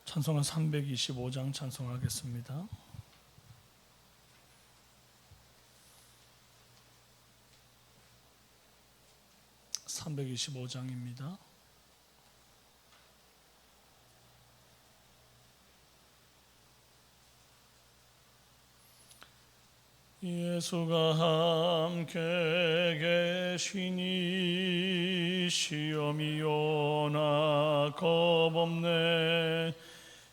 찬송가 325장 찬송하겠습니다. (325장입니다) 예수가 함께 계시니 시험이 오나 겁없네.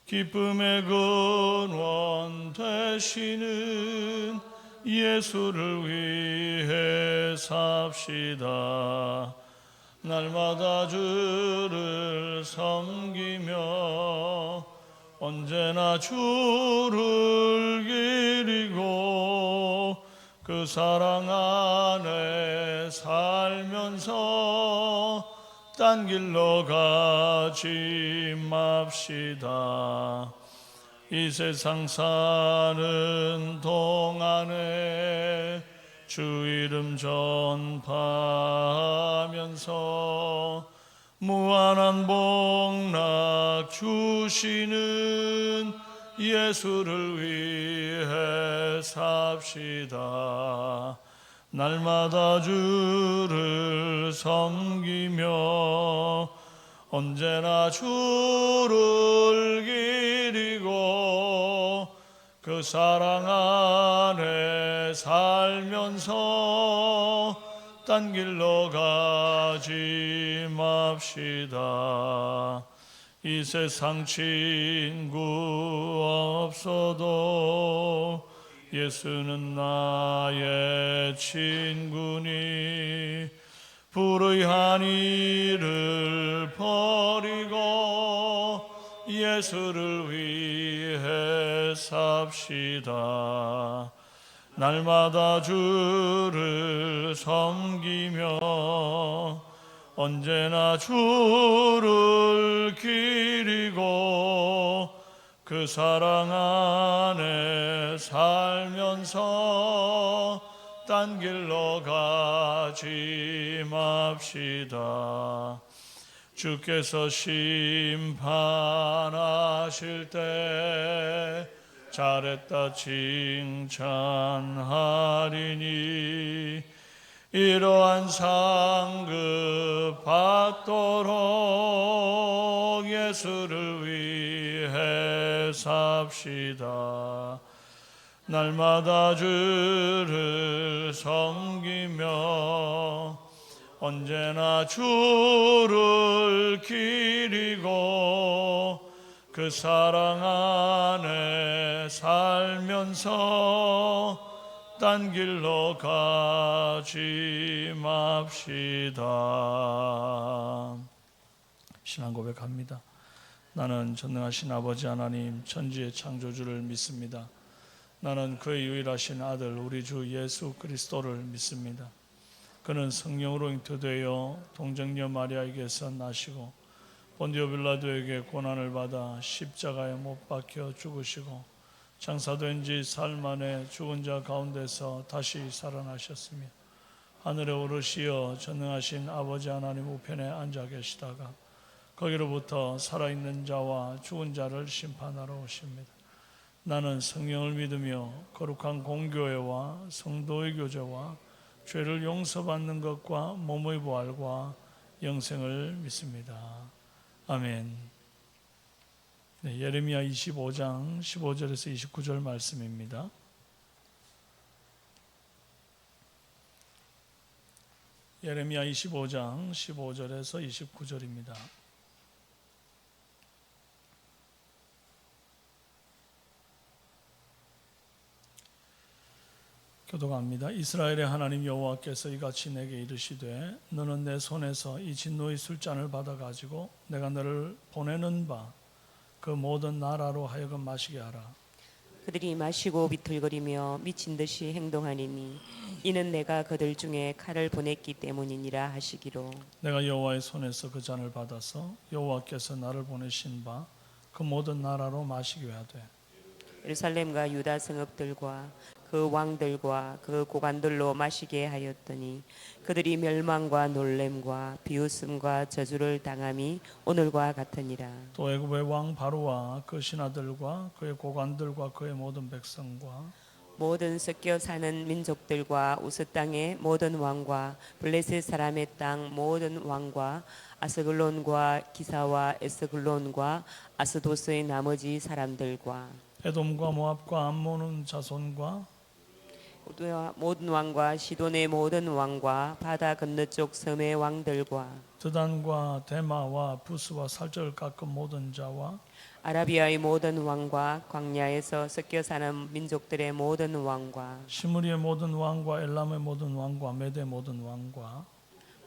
기쁨의 근원 되시는 예수를 위해 삽시다. 날마다 주를 섬기며 언제나 주를 기리고 그 사랑 안에 살면서 딴 길로 가지 맙시다. 이 세상 사는 동안에 주 이름 전파하면서 무한한 복락 주시는 예수를 위해 삽시다. 날마다 주를 섬기며 언제나 주를 기리고 그 사랑 안에 살면서 딴 길로 가지 맙시다. 이 세상 친구 없어도 예수는 나의 친구니 불의한 일을 버리고 예수를 위해 삽시다. 날마다 주를 섬기며 언제나 주를 기리고 그 사랑 안에 살면서 딴 길로 가지 맙시다. 주께서 심판하실 때 잘했다 칭찬하리니 이러한 상급 받도록 예수를 위해 삽시다. 날마다 주를 섬기며 언제나 주를 기리고 그 사랑 안에 살면서 딴 길로 가지 맙시다. 신앙 고백합니다. 나는 전능하신 아버지 하나님 천지의 창조주를 믿습니다. 나는 그의 유일하신 아들 우리 주 예수 그리스도를 믿습니다. 그는 성령으로 잉태되어 동정녀 마리아에게서 나시고 본디오 빌라도에게 고난을 받아 십자가에 못 박혀 죽으시고 장사된 지 사흘 만에 죽은 자 가운데서 다시 살아나셨으며 하늘에 오르시어 전능하신 아버지 하나님 우편에 앉아 계시다가 거기로부터 살아있는 자와 죽은 자를 심판하러 오십니다. 나는 성령을 믿으며 거룩한 공교회와 성도의 교제와 죄를 용서받는 것과 몸의 부활과 영생을 믿습니다. 아멘. 네, 예레미야 25장 15절에서 29절 말씀입니다. 예레미야 25장 15절에서 29절입니다. 교독합니다. 이스라엘의 하나님 여호와께서 이같이 내게 이르시되 너는 내 손에서 이 진노의 술잔을 받아가지고 내가 너를 보내는 바 그 모든 나라로 하여금 마시게 하라. 그들이 마시고 비틀거리며 미친 듯이 행동하니니 이는 내가 그들 중에 칼을 보냈기 때문이니라 하시기로. 내가 여호와의 손에서 그 잔을 받아서 여호와께서 나를 보내신 바 그 모든 나라로 마시게 하되 예루살렘과 유다 성읍들과 그 왕들과 그 고관들로 마시게 하였더니 그들이 멸망과 놀램과 비웃음과 저주를 당함이 오늘과 같으니라. 또 애굽의 왕 바로와 그 신하들과 그의 고관들과 그의 모든 백성과 모든 섞여 사는 민족들과 우스 땅의 모든 왕과 블레셋 사람의 땅 모든 왕과 아스글론과 기사와 에스글론과 아스도스의 나머지 사람들과 에돔과 모압과 암몬 자손과 모든 왕과 시돈의 모든 왕과 바다 건너쪽 섬의 왕들과 드단과 데마와 부스와 살적을 깎은 모든 자와 아라비아의 모든 왕과 광야에서 섞여 사는 민족들의 모든 왕과 시므리의 모든 왕과 엘람의 모든 왕과 메대의 모든 왕과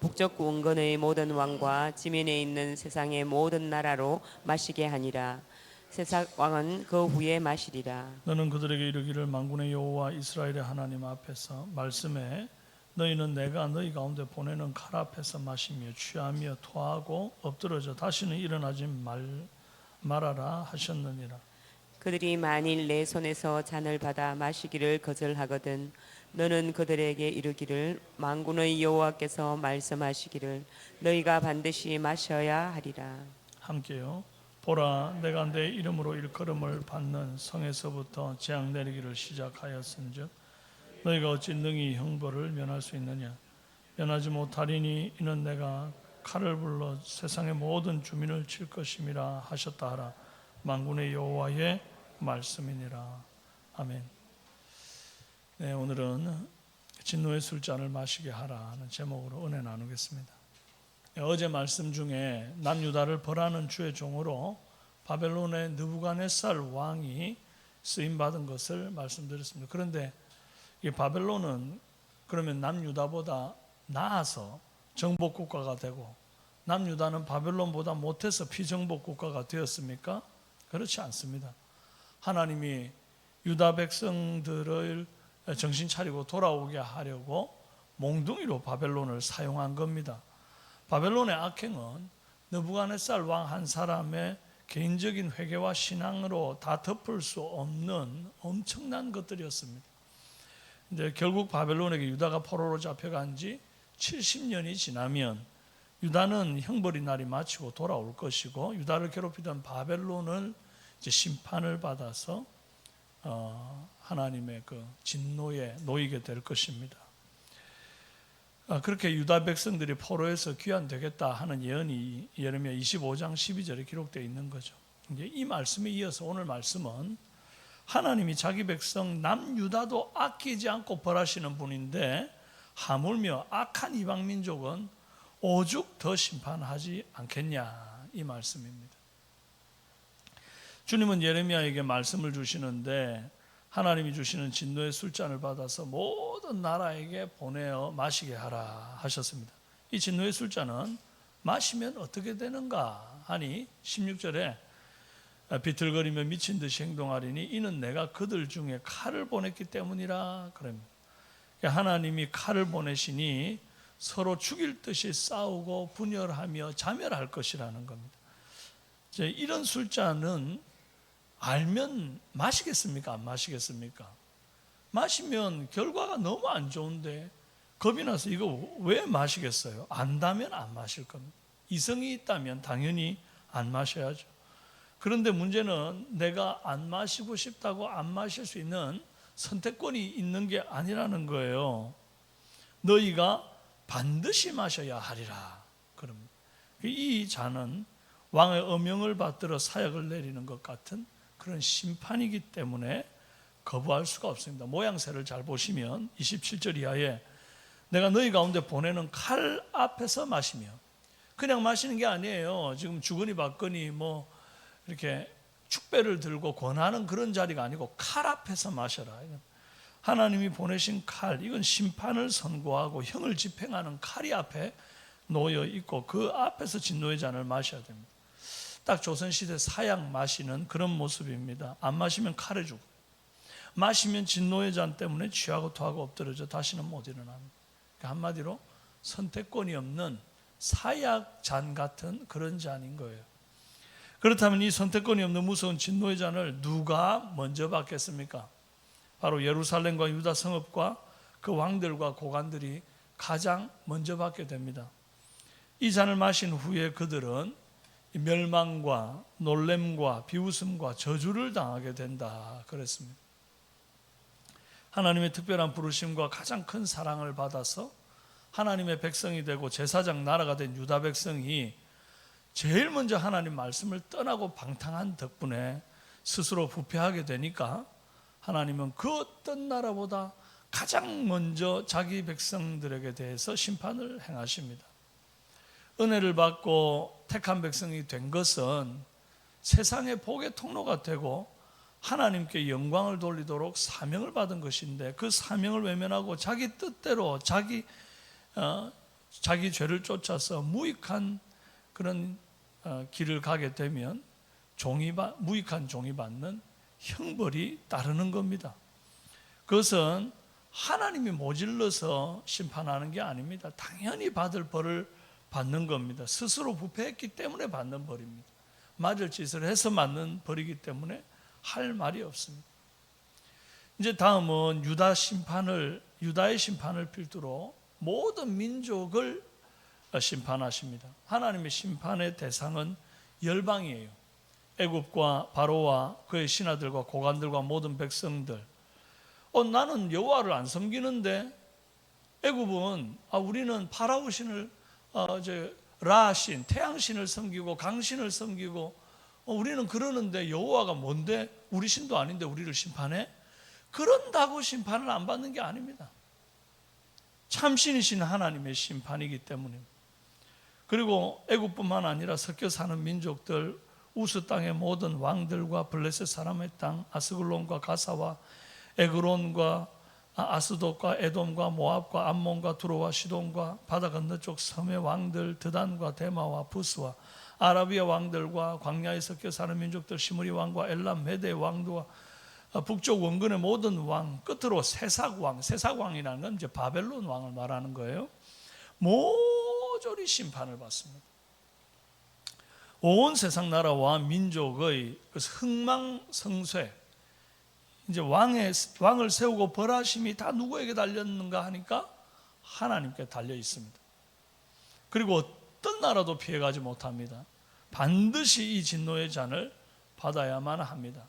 북쪽 원건의 모든 왕과 지면에 있는 세상의 모든 나라로 마시게 하니라. 세상 왕은 그 후에 마시리라. 너는 그들에게 이르기를 만군의 여호와 이스라엘의 하나님 앞에서 말씀해 너희는 내가 너희 가운데 보내는 칼 앞에서 마시며 취하며 토하고 엎드러져 다시는 일어나지 말아라 하셨느니라. 그들이 만일 내 손에서 잔을 받아 마시기를 거절하거든 너는 그들에게 이르기를 만군의 여호와께서 말씀하시기를 너희가 반드시 마셔야 하리라. 함께요. 보라 내가 내 이름으로 일컬음을 받는 성에서부터 재앙 내리기를 시작하였은즉 너희가 어찌 능히 형벌을 면할 수 있느냐. 면하지 못하리니 이는 내가 칼을 불러 세상의 모든 주민을 칠 것임이라 하셨다 하라. 만군의 여호와의 말씀이니라. 아멘. 네, 오늘은 진노의 술잔을 마시게 하라는 제목으로 은혜 나누겠습니다. 어제 말씀 중에 남유다를 벌하는 주의 종으로 바벨론의 느부갓네살 왕이 쓰임 받은 것을 말씀드렸습니다. 그런데 이 바벨론은 그러면 남유다보다 나아서 정복 국가가 되고 남유다는 바벨론보다 못해서 피정복 국가가 되었습니까? 그렇지 않습니다. 하나님이 유다 백성들을 정신 차리고 돌아오게 하려고 몽둥이로 바벨론을 사용한 겁니다. 바벨론의 악행은 느부갓네살 왕 한 사람의 개인적인 회개와 신앙으로 다 덮을 수 없는 엄청난 것들이었습니다. 이제 결국 바벨론에게 유다가 포로로 잡혀간 지 70년이 지나면 유다는 형벌이 날이 마치고 돌아올 것이고 유다를 괴롭히던 바벨론을 이제 심판을 받아서 하나님의 그 진노에 놓이게 될 것입니다. 그렇게 유다 백성들이 포로에서 귀환되겠다 하는 예언이 예레미야 25장 12절에 기록되어 있는 거죠. 이제 이 말씀에 이어서 오늘 말씀은 하나님이 자기 백성 남유다도 아끼지 않고 벌하시는 분인데 하물며 악한 이방 민족은 오죽 더 심판하지 않겠냐 이 말씀입니다. 주님은 예레미야에게 말씀을 주시는데 하나님이 주시는 진노의 술잔을 받아서 모든 나라에게 보내어 마시게 하라 하셨습니다. 이 진노의 술잔은 마시면 어떻게 되는가 하니 16절에 비틀거리며 미친 듯이 행동하리니 이는 내가 그들 중에 칼을 보냈기 때문이라 그럽니다. 하나님이 칼을 보내시니 서로 죽일 듯이 싸우고 분열하며 자멸할 것이라는 겁니다. 이런 술잔은 알면 마시겠습니까? 안 마시겠습니까? 마시면 결과가 너무 안 좋은데 겁이 나서 이거 왜 마시겠어요? 안다면 안 마실 겁니다. 이성이 있다면 당연히 안 마셔야죠. 그런데 문제는 내가 안 마시고 싶다고 안 마실 수 있는 선택권이 있는 게 아니라는 거예요. 너희가 반드시 마셔야 하리라. 그럽니다. 이 잔은 왕의 어명을 받들어 사역을 내리는 것 같은 그런 심판이기 때문에 거부할 수가 없습니다. 모양새를 잘 보시면 27절 이하에 내가 너희 가운데 보내는 칼 앞에서 마시며 그냥 마시는 게 아니에요. 지금 주거니 받거니 뭐 이렇게 축배를 들고 권하는 그런 자리가 아니고 칼 앞에서 마셔라. 하나님이 보내신 칼, 이건 심판을 선고하고 형을 집행하는 칼이 앞에 놓여 있고 그 앞에서 진노의 잔을 마셔야 됩니다. 딱 조선시대 사약 마시는 그런 모습입니다. 안 마시면 칼에 죽고 마시면 진노의 잔 때문에 취하고 토하고 엎드려져 다시는 못 일어납니다. 그러니까 한마디로 선택권이 없는 사약 잔 같은 그런 잔인 거예요. 그렇다면 이 선택권이 없는 무서운 진노의 잔을 누가 먼저 받겠습니까? 바로 예루살렘과 유다 성읍과 그 왕들과 고관들이 가장 먼저 받게 됩니다. 이 잔을 마신 후에 그들은 멸망과 놀램과 비웃음과 저주를 당하게 된다 그랬습니다. 하나님의 특별한 부르심과 가장 큰 사랑을 받아서 하나님의 백성이 되고 제사장 나라가 된 유다 백성이 제일 먼저 하나님 말씀을 떠나고 방탕한 덕분에 스스로 부패하게 되니까 하나님은 그 어떤 나라보다 가장 먼저 자기 백성들에게 대해서 심판을 행하십니다. 은혜를 받고 택한 백성이 된 것은 세상의 복의 통로가 되고 하나님께 영광을 돌리도록 사명을 받은 것인데, 그 사명을 외면하고 자기 뜻대로 자기 죄를 쫓아서 무익한 그런 길을 가게 되면 무익한 종이 받는 형벌이 따르는 겁니다. 그것은 하나님이 모질러서 심판하는 게 아닙니다. 당연히 받을 벌을 받는 겁니다. 스스로 부패했기 때문에 받는 벌입니다. 맞을 짓을 해서 맞는 벌이기 때문에 할 말이 없습니다. 이제 다음은 유다의 심판을 필두로 모든 민족을 심판하십니다. 하나님의 심판의 대상은 열방이에요. 애굽과 바로와 그의 신하들과 고관들과 모든 백성들. 나는 여호와를 안 섬기는데, 애굽은 우리는 파라오 신을 라신 태양신을 섬기고 강신을 섬기고 우리는 그러는데 여호와가 뭔데 우리 신도 아닌데 우리를 심판해? 그런다고 심판을 안 받는 게 아닙니다. 참신이신 하나님의 심판이기 때문입니다. 그리고 애굽뿐만 아니라 섞여 사는 민족들, 우스 땅의 모든 왕들과 블레셋 사람의 땅, 아스글론과 가사와 에그론과 아스돗과 에돔과 모압과 암몬과 두로와 시돈과 바다 건너쪽 섬의 왕들, 드단과 데마와 부스와 아라비아 왕들과 광야에 섞여 사는 민족들, 시므리 왕과 엘람 메대 왕과 북쪽 원근의 모든 왕, 끝으로 세삭왕이라는 건 이제 바벨론 왕을 말하는 거예요. 모조리 심판을 받습니다. 온 세상 나라와 민족의 그 흥망성쇠, 이제 왕을 세우고 벌하심이 다 누구에게 달렸는가 하니까 하나님께 달려 있습니다. 그리고 어떤 나라도 피해가지 못합니다. 반드시 이 진노의 잔을 받아야만 합니다.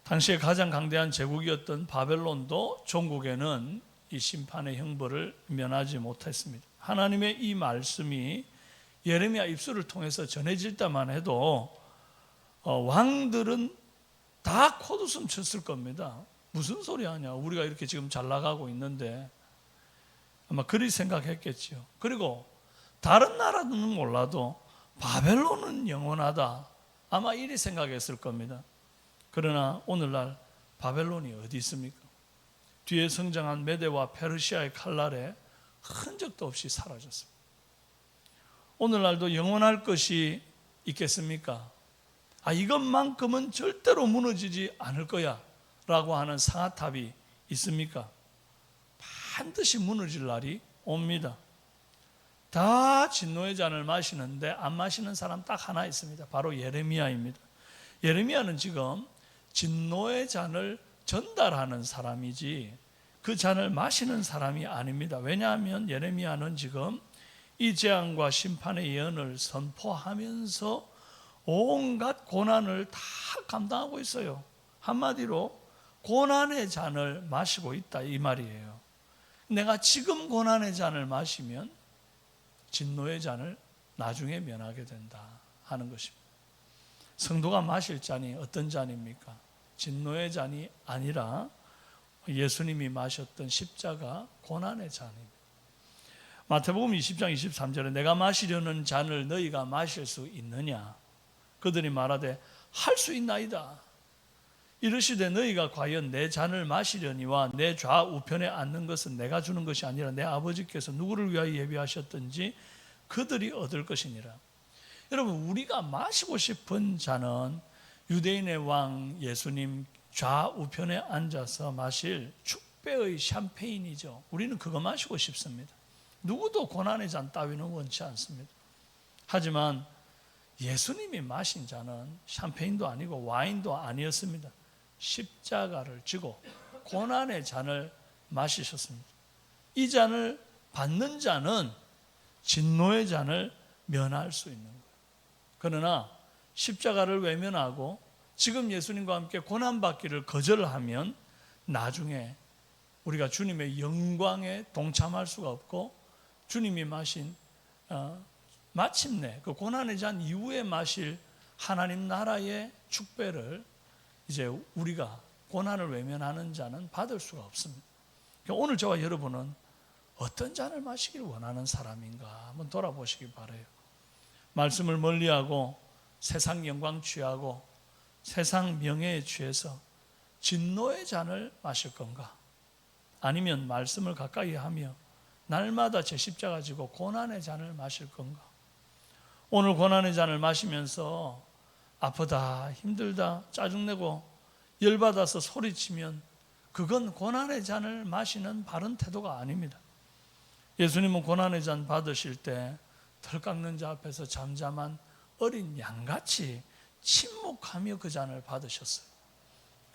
당시에 가장 강대한 제국이었던 바벨론도 종국에는 이 심판의 형벌을 면하지 못했습니다. 하나님의 이 말씀이 예레미야 입술을 통해서 전해질 때만 해도 왕들은 다 콧웃음 쳤을 겁니다. 무슨 소리 하냐, 우리가 이렇게 지금 잘 나가고 있는데. 아마 그리 생각했겠죠. 그리고 다른 나라는 몰라도 바벨론은 영원하다, 아마 이리 생각했을 겁니다. 그러나 오늘날 바벨론이 어디 있습니까? 뒤에 성장한 메대와 페르시아의 칼날에 흔적도 없이 사라졌습니다. 오늘날도 영원할 것이 있겠습니까? 이것만큼은 절대로 무너지지 않을 거야 라고 하는 상아탑이 있습니까? 반드시 무너질 날이 옵니다. 다 진노의 잔을 마시는데 안 마시는 사람 딱 하나 있습니다. 바로 예레미야입니다. 예레미야는 지금 진노의 잔을 전달하는 사람이지 그 잔을 마시는 사람이 아닙니다. 왜냐하면 예레미야는 지금 이 재앙과 심판의 예언을 선포하면서 온갖 고난을 다 감당하고 있어요. 한마디로 고난의 잔을 마시고 있다 이 말이에요. 내가 지금 고난의 잔을 마시면 진노의 잔을 나중에 면하게 된다 하는 것입니다. 성도가 마실 잔이 어떤 잔입니까? 진노의 잔이 아니라 예수님이 마셨던 십자가 고난의 잔입니다. 마태복음 20장 23절에 내가 마시려는 잔을 너희가 마실 수 있느냐? 그들이 말하되 할 수 있나이다. 이르시되 너희가 과연 내 잔을 마시려니와 내 좌우편에 앉는 것은 내가 주는 것이 아니라 내 아버지께서 누구를 위하여 예비하셨든지 그들이 얻을 것이니라. 여러분, 우리가 마시고 싶은 잔은 유대인의 왕 예수님 좌우편에 앉아서 마실 축배의 샴페인이죠. 우리는 그거 마시고 싶습니다. 누구도 고난의 잔 따위는 원치 않습니다. 하지만 예수님이 마신 잔은 샴페인도 아니고 와인도 아니었습니다. 십자가를 지고 고난의 잔을 마시셨습니다. 이 잔을 받는 자는 진노의 잔을 면할 수 있는 거예요. 그러나 십자가를 외면하고 지금 예수님과 함께 고난받기를 거절하면 나중에 우리가 주님의 영광에 동참할 수가 없고 주님이 마신 마침내 그 고난의 잔 이후에 마실 하나님 나라의 축배를 이제 우리가 고난을 외면하는 자는 받을 수가 없습니다. 그러니까 오늘 저와 여러분은 어떤 잔을 마시길 원하는 사람인가 한번 돌아보시기 바라요. 말씀을 멀리하고 세상 영광 취하고 세상 명예에 취해서 진노의 잔을 마실 건가? 아니면 말씀을 가까이 하며 날마다 제 십자가 지고 고난의 잔을 마실 건가? 오늘 고난의 잔을 마시면서 아프다, 힘들다, 짜증내고 열받아서 소리치면 그건 고난의 잔을 마시는 바른 태도가 아닙니다. 예수님은 고난의 잔 받으실 때 털 깎는 자 앞에서 잠잠한 어린 양같이 침묵하며 그 잔을 받으셨어요.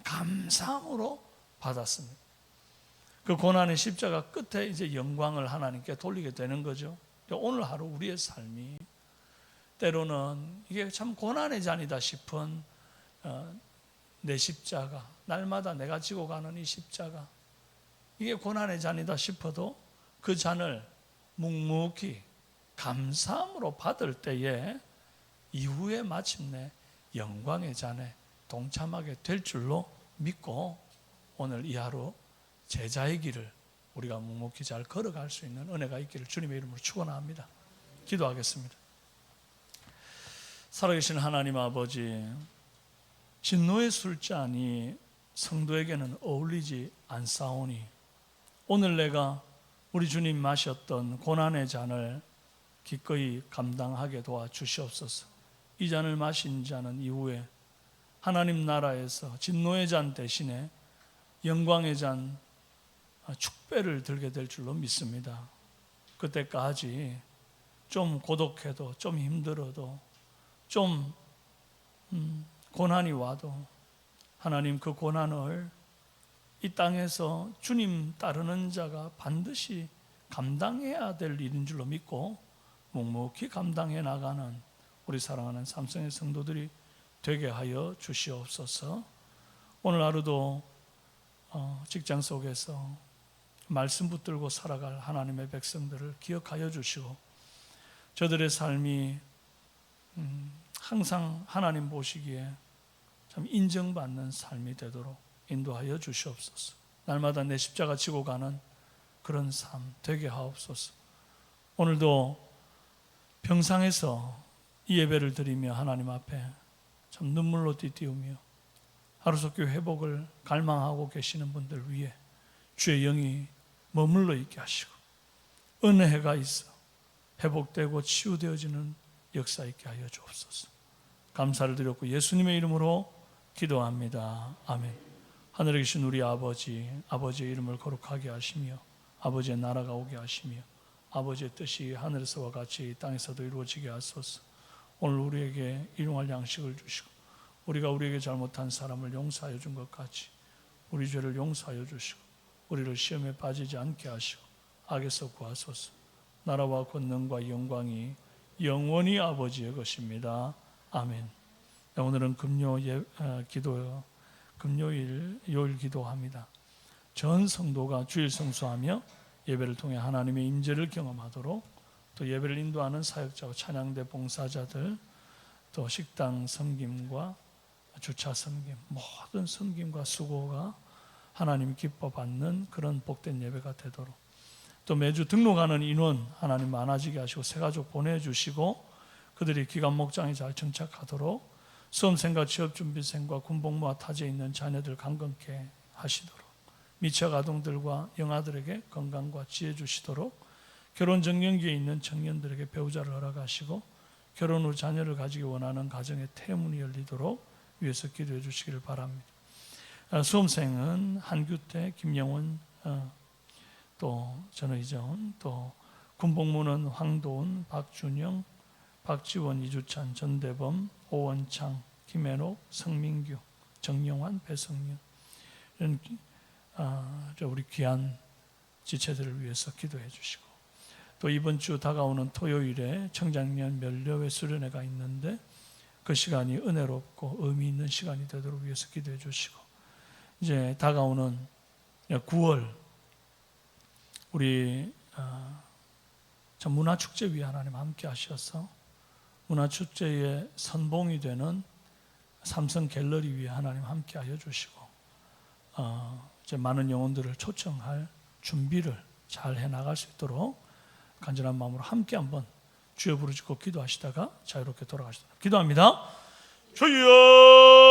감사함으로 받았습니다. 그 고난의 십자가 끝에 이제 영광을 하나님께 돌리게 되는 거죠. 오늘 하루 우리의 삶이 때로는 이게 참 고난의 잔이다 싶은 내 십자가, 날마다 내가 지고 가는 이 십자가, 이게 고난의 잔이다 싶어도 그 잔을 묵묵히 감사함으로 받을 때에 이후에 마침내 영광의 잔에 동참하게 될 줄로 믿고 오늘 이 하루 제자의 길을 우리가 묵묵히 잘 걸어갈 수 있는 은혜가 있기를 주님의 이름으로 축원합니다. 기도하겠습니다. 살아계신 하나님 아버지, 진노의 술잔이 성도에게는 어울리지 않사오니 오늘 내가 우리 주님 마셨던 고난의 잔을 기꺼이 감당하게 도와주시옵소서. 이 잔을 마신 자는 이후에 하나님 나라에서 진노의 잔 대신에 영광의 잔 축배를 들게 될 줄로 믿습니다. 그때까지 좀 고독해도 좀 힘들어도 좀 고난이 와도 하나님 그 고난을 이 땅에서 주님 따르는 자가 반드시 감당해야 될 일인 줄로 믿고 묵묵히 감당해 나가는 우리 사랑하는 삼성의 성도들이 되게 하여 주시옵소서. 오늘 하루도 직장 속에서 말씀 붙들고 살아갈 하나님의 백성들을 기억하여 주시고 저들의 삶이 항상 하나님 보시기에 참 인정받는 삶이 되도록 인도하여 주시옵소서. 날마다 내 십자가 지고 가는 그런 삶 되게 하옵소서. 오늘도 병상에서 이 예배를 드리며 하나님 앞에 참 눈물로 띠띠우며 하루속교 회복을 갈망하고 계시는 분들 위해 주의 영이 머물러 있게 하시고 은혜가 있어 회복되고 치유되어지는 역사 있게 하여 주옵소서. 감사를 드렸고 예수님의 이름으로 기도합니다. 아멘. 하늘에 계신 우리 아버지, 아버지의 이름을 거룩하게 하시며 아버지의 나라가 오게 하시며 아버지의 뜻이 하늘에서와 같이 땅에서도 이루어지게 하소서. 오늘 우리에게 일용할 양식을 주시고 우리가 우리에게 잘못한 사람을 용서하여 준 것 같이 우리 죄를 용서하여 주시고 우리를 시험에 빠지지 않게 하시고 악에서 구하소서. 나라와 권능과 영광이 영원히 아버지의 것입니다. 아멘. 오늘은 금요일 요일 기도합니다. 전 성도가 주일 성수하며 예배를 통해 하나님의 임재를 경험하도록 또 예배를 인도하는 사역자와 찬양대 봉사자들 또 식당 섬김과 주차 섬김 모든 섬김과 수고가 하나님 기뻐 받는 그런 복된 예배가 되도록 또 매주 등록하는 인원 하나님 많아지게 하시고 새가족 보내주시고 그들이 기관 목장에 잘 정착하도록 수험생과 취업준비생과 군복무와 타지에 있는 자녀들 강건케 하시도록 미취학 아동들과 영아들에게 건강과 지혜 주시도록 결혼 정년기에 있는 청년들에게 배우자를 허락하시고 결혼 후 자녀를 가지기 원하는 가정의 태문이 열리도록 위해서 기도해 주시기를 바랍니다. 수험생은 한규태, 김영원, 또 전의정, 또 군복무는 황도훈, 박준영, 박지원, 이주찬, 전대범, 오원창, 김혜록, 성민규, 정영환, 배성윤 이런 우리 귀한 지체들을 위해서 기도해 주시고, 또 이번 주 다가오는 토요일에 청장년 면류회 수련회가 있는데 그 시간이 은혜롭고 의미 있는 시간이 되도록 위해서 기도해 주시고, 이제 다가오는 9월 우리 참 문화축제 위에 하나님 함께 하셔서 문화축제의 선봉이 되는 삼성 갤러리 위에 하나님 함께 하여 주시고, 이제 많은 영혼들을 초청할 준비를 잘 해나갈 수 있도록 간절한 마음으로 함께 한번 주여 부르짖고 기도하시다가 자유롭게 돌아가시도록 기도합니다. 주여